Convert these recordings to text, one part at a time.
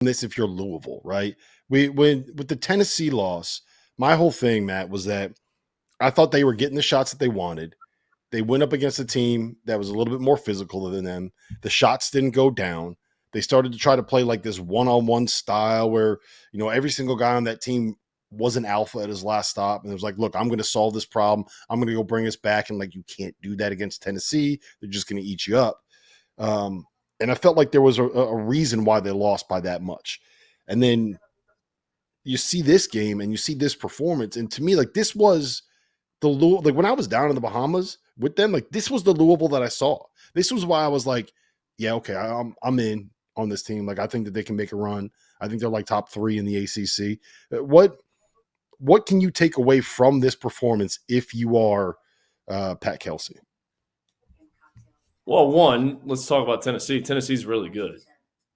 this if you're Louisville, right? With the Tennessee loss, my whole thing, Matt, was that I thought they were getting the shots that they wanted. They went up against a team that was a little bit more physical than them. The shots didn't go down. They started to try to play like this one-on-one style where, every single guy on that team was an alpha at his last stop. And it was like, look, I'm going to solve this problem. I'm going to go bring us back. And you can't do that against Tennessee. They're just going to eat you up. And I felt like there was a reason why they lost by that much. And then you see this game and you see this performance. And to me, this was the Louisville, when I was down in the Bahamas with them, this was the Louisville that I saw. This was why I was like, yeah, okay, I'm in on this team. I think that they can make a run. I think they're top 3 in the ACC. What can you take away from this performance if you are Pat Kelsey? Well, one, let's talk about Tennessee. Tennessee's really good.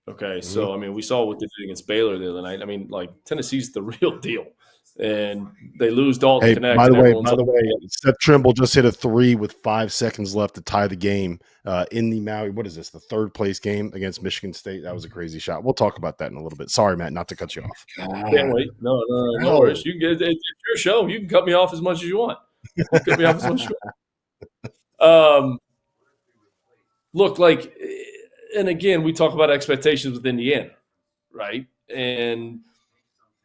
Okay, so, we saw what they did against Baylor the other night. Tennessee's the real deal. And they lose Dalton Connect. By the way, Seth Trimble just hit a 3 with 5 seconds left to tie the game in the Maui. What is this? The 3rd place game against Michigan State. That was a crazy shot. We'll talk about that in a little bit. Sorry, Matt, not to cut you off. Can't wait. No worries. You can get it's your show. You can cut me off as much as you want. Cut me off as much as you want. Look, and again, we talk about expectations with Indiana, right? And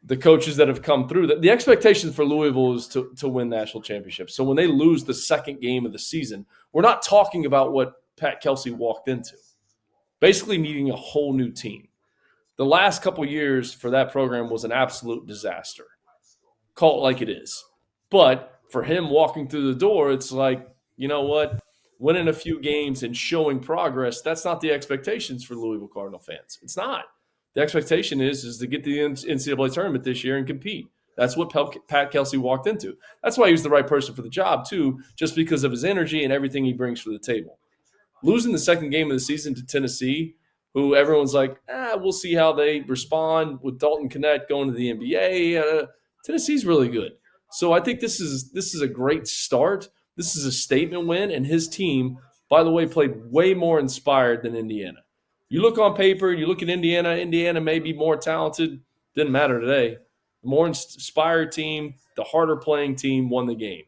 the coaches that have come through, the expectation for Louisville is to win national championships. So when they lose the second game of the season, we're not talking about what Pat Kelsey walked into, basically meeting a whole new team. The last couple of years for that program was an absolute disaster. Call it like it is. But for him walking through the door, it's like, you know what? Winning a few games and showing progress, that's not the expectations for Louisville Cardinal fans. It's not. The expectation is to get to the NCAA tournament this year and compete. That's what Pat Kelsey walked into. That's why he was the right person for the job, too, just because of his energy and everything he brings to the table. Losing the second game of the season to Tennessee, who everyone's like, we'll see how they respond with Dalton Connect going to the NBA. Tennessee's really good. So I think this is a great start. This is a statement win, and his team, by the way, played way more inspired than Indiana. You look on paper, you look at Indiana may be more talented. Didn't matter today. The more inspired team, the harder playing team won the game.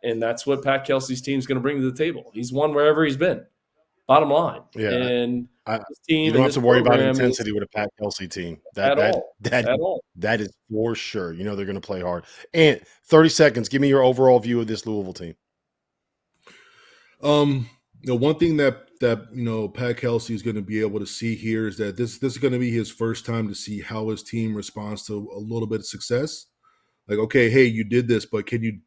And that's what Pat Kelsey's team is going to bring to the table. He's won wherever he's been. Bottom line. Yeah. And his team, you don't have to worry about intensity with a Pat Kelsey team. At all. That is for sure. They're going to play hard. And 30 seconds, give me your overall view of this Louisville team. One thing that Pat Kelsey is going to be able to see here is that this is going to be his first time to see how his team responds to a little bit of success. Okay, hey, you did this, but can you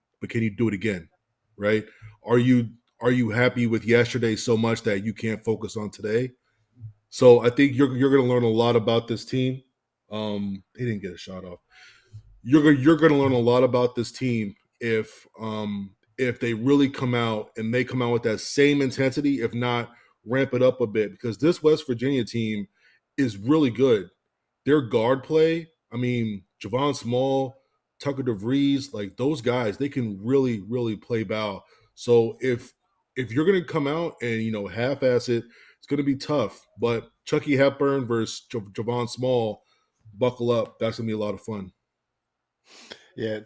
do it again? Right? Are you happy with yesterday so much that you can't focus on today? So I think you're going to learn a lot about this team. He didn't get a shot off. You're going to learn a lot about this team if they really come out with that same intensity, if not ramp it up a bit, because this West Virginia team is really good. Their guard play, Javon Small, Tucker DeVries, those guys, they can really, really play ball. So if you're going to come out and, half-ass it, it's going to be tough. But Chucky Hepburn versus Javon Small, buckle up. That's going to be a lot of fun. Yeah,